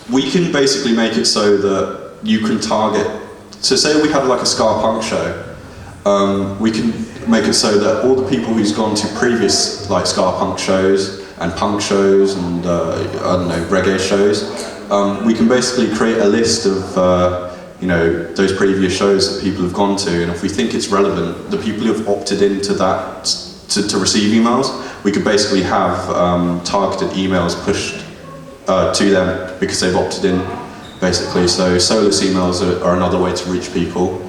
We can basically make it so that you can target. So say we had like a ska punk show. We can make it so that all the people who's gone to previous like ska punk shows and punk shows and I don't know, reggae shows, we can basically create a list of those previous shows that people have gone to, and if we think it's relevant, the people who have opted into that to receive emails, we could basically have targeted emails pushed to them because they've opted in, basically. So solus emails are another way to reach people.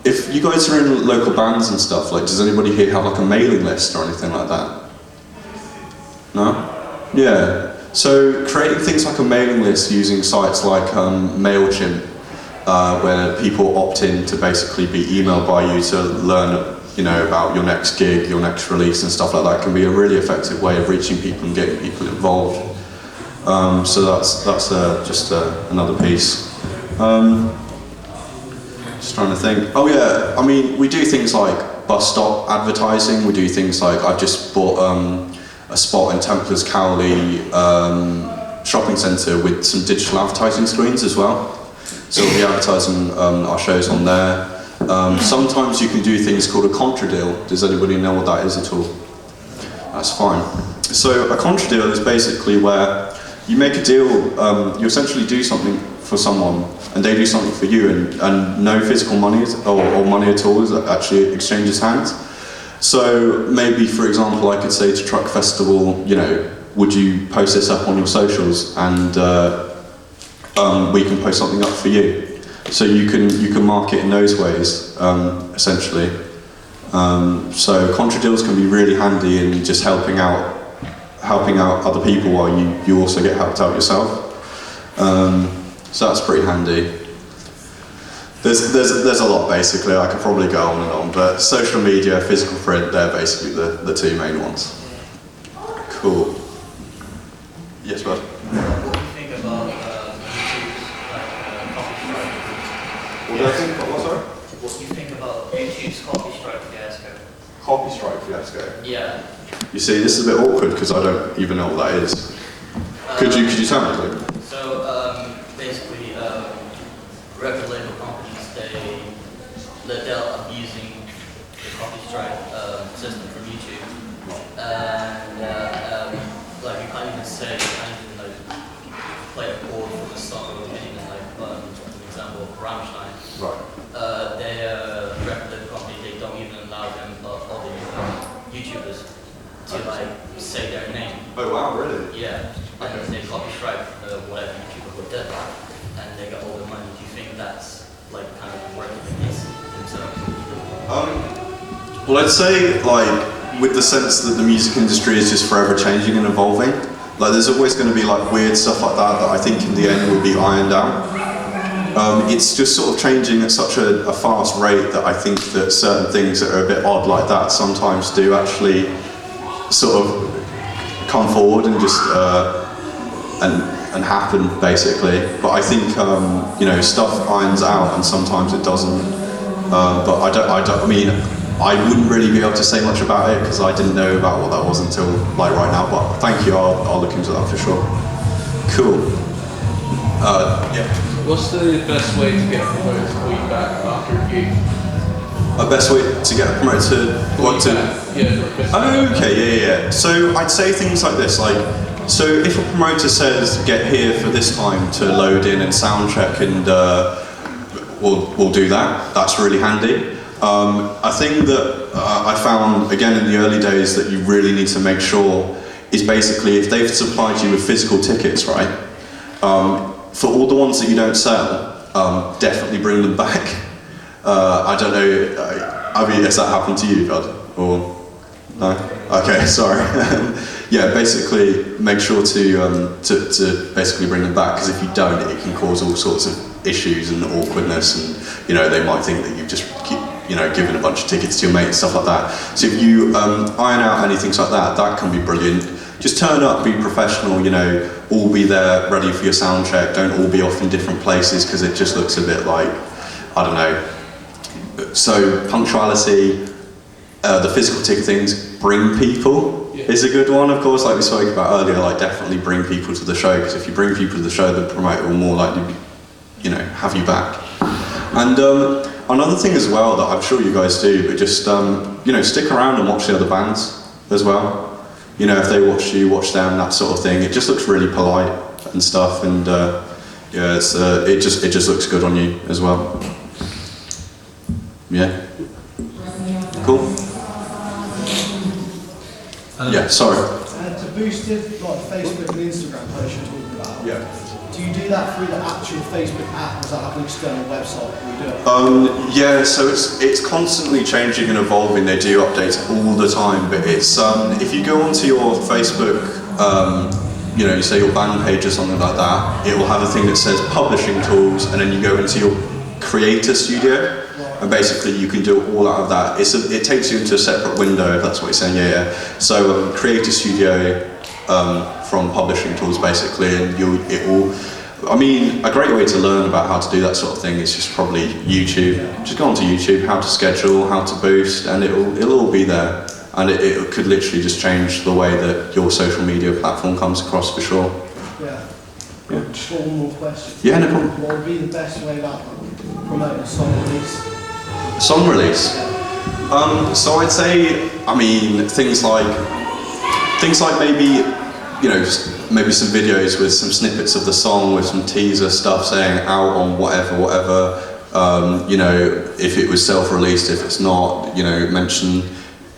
If you guys are in local bands and stuff, like, does anybody here have like a mailing list or anything like that? No? Yeah. So creating things like a mailing list using sites like MailChimp, where people opt in to basically be emailed by you to learn, about your next gig, your next release and stuff like that, can be a really effective way of reaching people and getting people involved. So that's just another piece. Just trying to think. Oh yeah, I mean, we do things like bus stop advertising. We do things like, I've just bought a spot in Templars Cowley shopping centre with some digital advertising screens as well. So we'll be advertising our shows on there. Sometimes you can do things called a contra deal. Does anybody know what that is at all? That's fine. So a contra deal is basically where you make a deal, you essentially do something for someone and they do something for you, and no physical money or money at all is actually exchanges hands. So maybe, for example, I could say to Truck Festival, would you post this up on your socials, and we can post something up for you. So you can market in those ways, essentially. So contra deals can be really handy in just helping out other people while you also get helped out yourself. So that's pretty handy. There's a lot, basically. I could probably go on and on, but social media, physical print, they're basically the two main ones. Cool. Yes, bud? What do you think about YouTube's copy strike? What do I think about what, sorry? What do you think about YouTube's copy strike fiasco? Copy strike fiasco? Yeah. You see, this is a bit awkward because I don't even know what that is. Could you tell me, please? So basically, record label companies, they're abusing the copy strike system from YouTube, and like you can't even say, you can't even like play a chord for the song or anything like. For example, Rammstein. Right. Their record label company, they don't even allow them other YouTubers to like say their name. Oh wow, really? Yeah. And they copy strike whatever YouTuber would do, and they get all the money. Do you think that's like kind of working against themselves? Well, I'd say like with the sense that the music industry is just forever changing and evolving. Like there's always going to be like weird stuff like that I think in the end will be ironed out. It's just sort of changing at such a fast rate that I think that certain things that are a bit odd like that sometimes do actually sort of come forward and just and happen, basically. But I think stuff irons out and sometimes it doesn't. But I mean, I wouldn't really be able to say much about it because I didn't know about what that was until like right now. But thank you, I'll look into that for sure. Cool. Yeah. What's the best way to get a promoter to call you back after a gig? A best way to get a promoter to what to? Yeah. Oh, okay, yeah. So I'd say things like this, like, so if a promoter says get here for this time to load in and sound check, and we'll do that. That's really handy. A thing that I found again in the early days that you really need to make sure is basically if they've supplied you with physical tickets, right? For all the ones that you don't sell, definitely bring them back. I don't know, I mean, has that happened to you, Bud? Or no? Okay, sorry. Yeah, basically make sure to basically bring them back, because if you don't, it can cause all sorts of issues and awkwardness, and they might think that you've just given a bunch of tickets to your mate and stuff like that. So if you iron out anything like that, that can be brilliant. Just turn up, be professional, all be there ready for your sound check. Don't all be off in different places because it just looks a bit like, I don't know. So punctuality, the physical ticket things, bring people. is a good one, of course, like we spoke about earlier, like definitely bring people to the show, because if you bring people to the show, the promoter will more likely, have you back. And another thing as well that I'm sure you guys do, but just, stick around and watch the other bands as well. If they watch you, watch them, that sort of thing. It just looks really polite and stuff, and it just looks good on you as well. Yeah. Cool. Yeah, sorry. To boost it, like Facebook and Instagram posts you're talking about. Yeah. Do you do that through the actual Facebook app, or does that have an external website where you do it? Yeah, so it's constantly changing and evolving. They do updates all the time, but it's if you go onto your Facebook, you say your band page or something like that, it will have a thing that says publishing tools, and then you go into your creator studio, and basically you can do all out of that. It takes you into a separate window, if that's what you're saying. Yeah. So creator studio. From publishing tools basically, and a great way to learn about how to do that sort of thing is just probably YouTube. Just go onto YouTube, how to schedule, how to boost, and it'll all be there, and it could literally just change the way that your social media platform comes across, for sure. Yeah. Just one more question. Yeah, no problem. What would be the best way about promoting a song release? Song release? So I'd say, things like maybe, maybe some videos with some snippets of the song, with some teaser stuff saying out on whatever, if it was self-released, if it's not, mention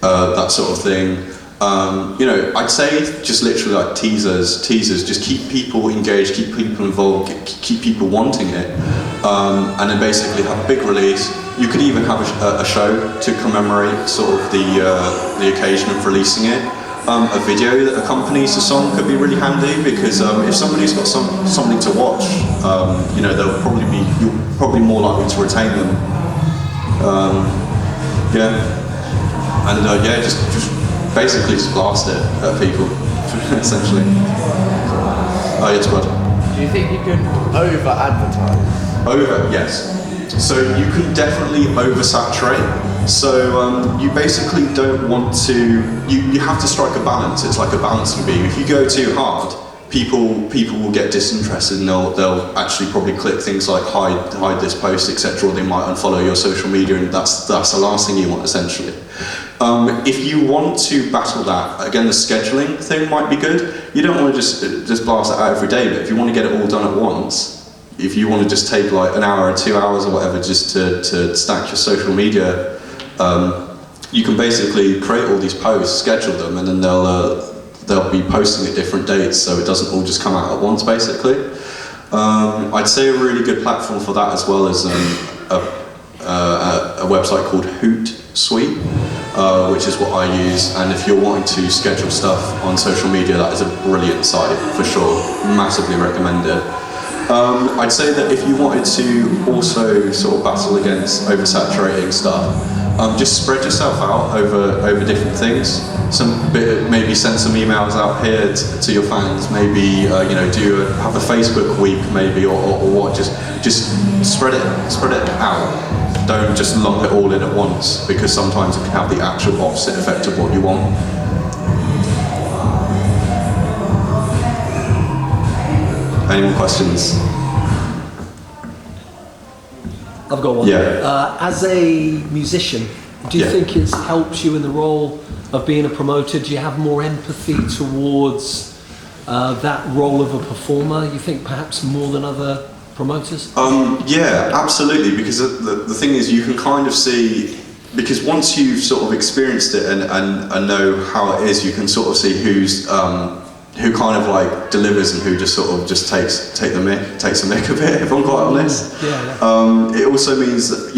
that sort of thing. I'd say just literally like teasers, just keep people engaged, keep people involved, keep people wanting it, and then basically have a big release. You could even have a show to commemorate sort of the occasion of releasing it. A video that accompanies the song could be really handy, because if somebody's got something to watch, you're probably more likely to retain them. Just basically just blast it at people, essentially. Oh, yes, God. Do you think you could over-advertise? Over, yes. So you can definitely oversaturate. So you basically don't want to. You have to strike a balance. It's like a balancing beam. If you go too hard, people will get disinterested, and they'll actually probably click things like hide this post, etc. Or they might unfollow your social media, and that's the last thing you want, essentially. If you want to battle that, again, the scheduling thing might be good. You don't want to just blast it out every day, but if you want to get it all done at once, if you want to just take like an hour or 2 hours or whatever just to stack your social media, you can basically create all these posts, schedule them, and then they'll be posting at different dates, so it doesn't all just come out at once, basically. I'd say a really good platform for that as well is a website called Hootsuite, which is what I use, and if you're wanting to schedule stuff on social media, that is a brilliant site, for sure. Massively recommend it. I'd say that if you wanted to also sort of battle against oversaturating stuff, just spread yourself out over different things. Maybe send some emails out here to your fans. Maybe have a Facebook week, maybe, or what. Just spread it out. Don't just lump it all in at once, because sometimes it can have the actual opposite effect of what you want. Any more questions? I've got one. Yeah. As a musician, do you think it's helped you in the role of being a promoter? Do you have more empathy towards that role of a performer, you think, perhaps more than other promoters? Yeah, absolutely, because the thing is, you can kind of see, because once you've sort of experienced it and know how it is, you can sort of see who kind of like delivers and who just sort of just takes the mick a bit, if I'm quite honest. Yeah. It also means that,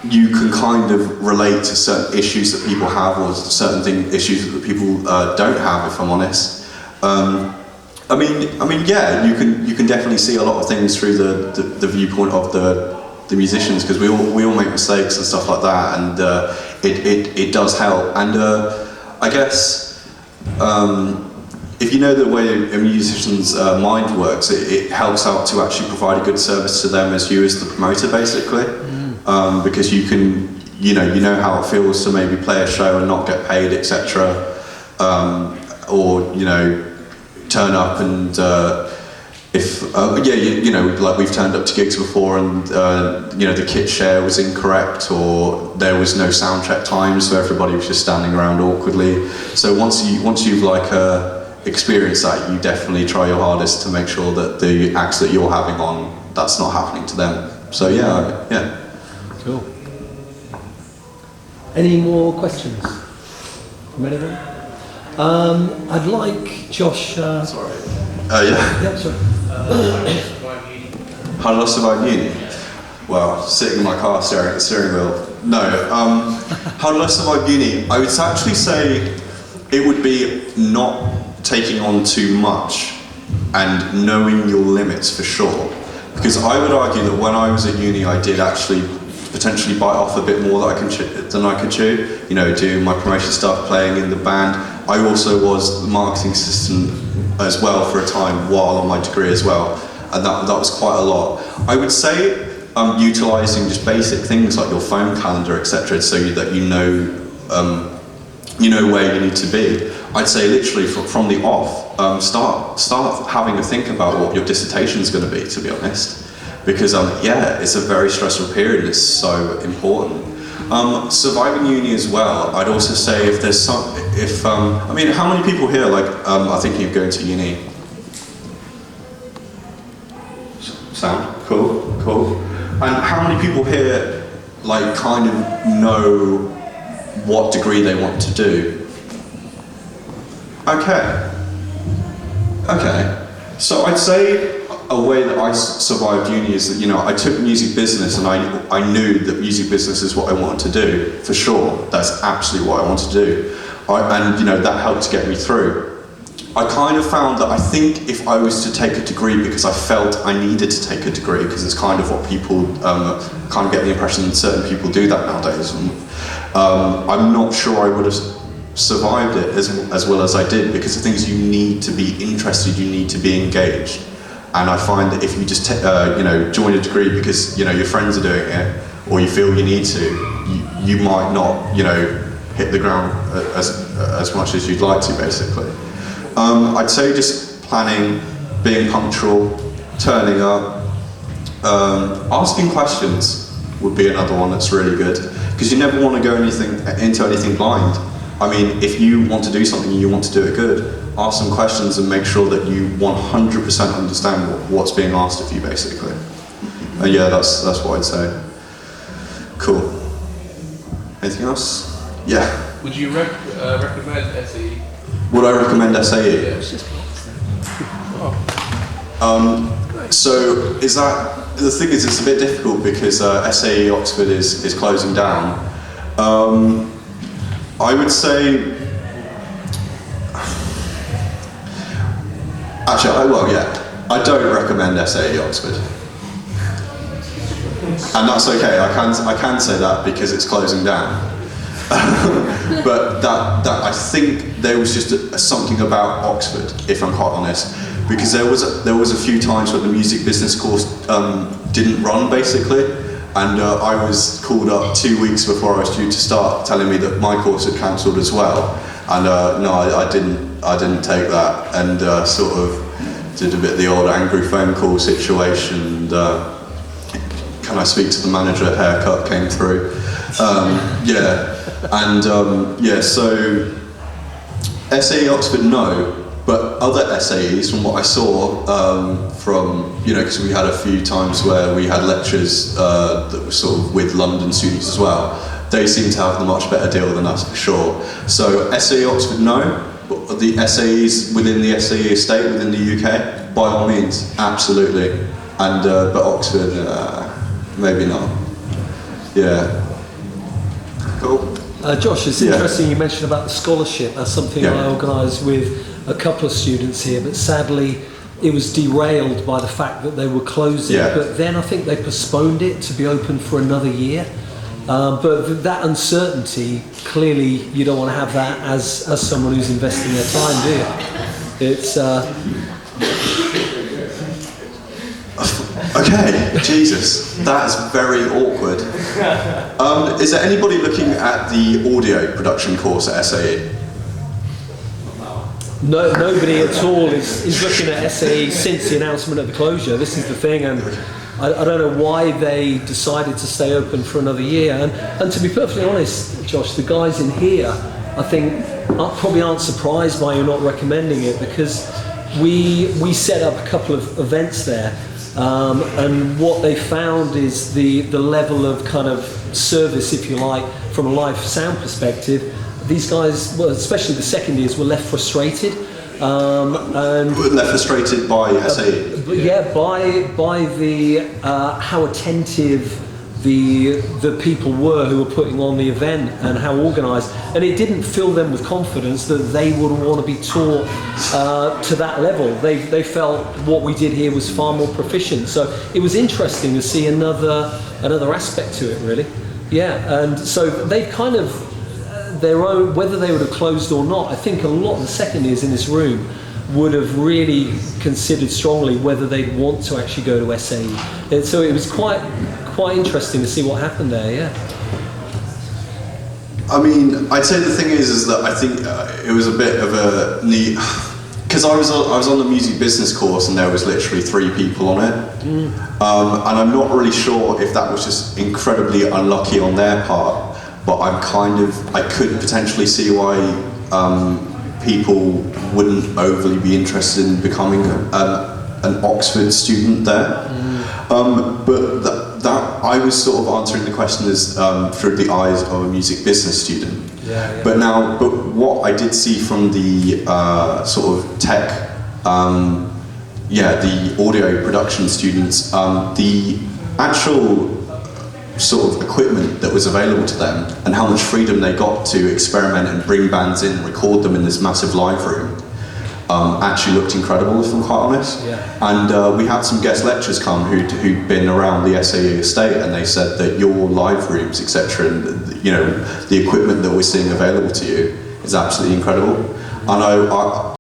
you can kind of relate to certain issues that people have, or certain issues that people don't have, if I'm honest. Yeah, you can definitely see a lot of things through the viewpoint of the musicians, because we all make mistakes and stuff like that, and it does help. And I guess if you know the way a musician's mind works, it helps out to actually provide a good service to them as you as the promoter, basically. Because you know how it feels to maybe play a show and not get paid, etc. or turn up and like we've turned up to gigs before and the kit share was incorrect or there was no sound check time, so everybody was just standing around awkwardly. So once you've experienced that, you definitely try your hardest to make sure that the acts that you're having on, that's not happening to them. So yeah. Cool. Any more questions from anyone? I'd like Josh. Sorry. Yeah, sorry. How did I survive uni? Well, sitting in my car staring at the steering wheel. No. How did I survive uni? I would actually say it would be not taking on too much and knowing your limits for sure. Because I would argue that when I was at uni, I did actually potentially bite off a bit more than I could chew. Doing my promotion stuff, playing in the band. I also was the marketing assistant as well for a time while on my degree as well, and that was quite a lot. I would say utilising just basic things like your phone calendar, etc., so that you know where you need to be. I'd say literally from the off, start having a think about what your dissertation is going to be, to be honest, because it's a very stressful period and it's so important. Surviving uni as well, I'd also say if there's how many people here are thinking of going to uni? Sound? Cool. And how many people here kind of know what degree they want to do? Okay. So I'd say a way that I survived uni is that I took music business and I knew that music business is what I wanted to do for sure. That's absolutely what I wanted to do, that helped to get me through. I kind of found that I think if I was to take a degree because I felt I needed to take a degree, because it's kind of what people kind of get the impression that certain people do that nowadays. And, I'm not sure I would have survived it as well as I did, because the things you need to be interested, you need to be engaged. And I find that if you just join a degree because your friends are doing it, or you feel you need to, you might not hit the ground as much as you'd like to, basically. I'd say just planning, being punctual, turning up, asking questions would be another one that's really good, because you never want to go into anything blind. I mean, if you want to do something and you want to do it good, ask some questions and make sure that you 100% understand what's being asked of you, basically. That's what I'd say. Cool. Anything else? Yeah. Would you recommend SAE? Would I recommend SAE? Yeah. So the thing is, it's a bit difficult because SAE Oxford is closing down. I would say, I don't recommend SAE Oxford, and that's okay. I can say that because it's closing down. But that I think there was just something about Oxford, if I'm quite honest, because there was a few times when the music business course didn't run, basically, and I was called up 2 weeks before I was due to start, telling me that my course had cancelled as well, and no, I didn't take that, and sort of did a bit of the old angry phone call situation. And, can I speak to the manager? Haircut came through. So SAE Oxford, no, but other SAEs, from what I saw, because we had a few times where we had lectures that were sort of with London students as well, they seem to have a much better deal than us for sure. So SAE Oxford, no, but the SAEs within the SAE estate within the UK, by all means, absolutely, and but Oxford, maybe not. Yeah. Cool. Josh, it's interesting you mentioned about the scholarship. That's something I organised with a couple of students here, but sadly it was derailed by the fact that they were closing. But then I think they postponed it to be open for another year. But that uncertainty, clearly you don't want to have that as someone who's investing their time, do you? It's Okay, Jesus, that is very awkward. Is there anybody looking at the audio production course at SAE? No, nobody at all is looking at SAE since the announcement of the closure. This is the thing, and I don't know why they decided to stay open for another year. And to be perfectly honest, Josh, the guys in here, I think, probably aren't surprised by you not recommending it, because we set up a couple of events there, and what they found is the level of kind of service, if you like, from a live sound perspective. These guys, well, especially the second years, were left frustrated. And left frustrated by SAE. By the how attentive the people were who were putting on the event and how organised, and it didn't fill them with confidence that they would want to be taught to that level. They felt what we did here was far more proficient. So it was interesting to see another aspect to it, really. Yeah, and so they've kind of their own, whether they would have closed or not. I think a lot of the second years in this room would have really considered strongly whether they'd want to actually go to SAE. And so it was quite interesting to see what happened there, yeah. I mean, I'd say the thing is that I think it was a bit of a neat, because I was on the music business course and there was literally 3 people on it, and I'm not really sure if that was just incredibly unlucky on their part, but I could potentially see why people wouldn't overly be interested in becoming an Oxford student there. But that I was sort of answering the question as through the eyes of a music business student. Yeah. But what I did see from the sort of tech, the audio production students, the actual sort of equipment that was available to them and how much freedom they got to experiment and bring bands in, record them in this massive live room, actually looked incredible, if I'm quite honest. Yeah. And we had some guest lecturers come who'd been around the SAE estate, and they said that your live rooms, etc., and the equipment that we're seeing available to you is absolutely incredible. And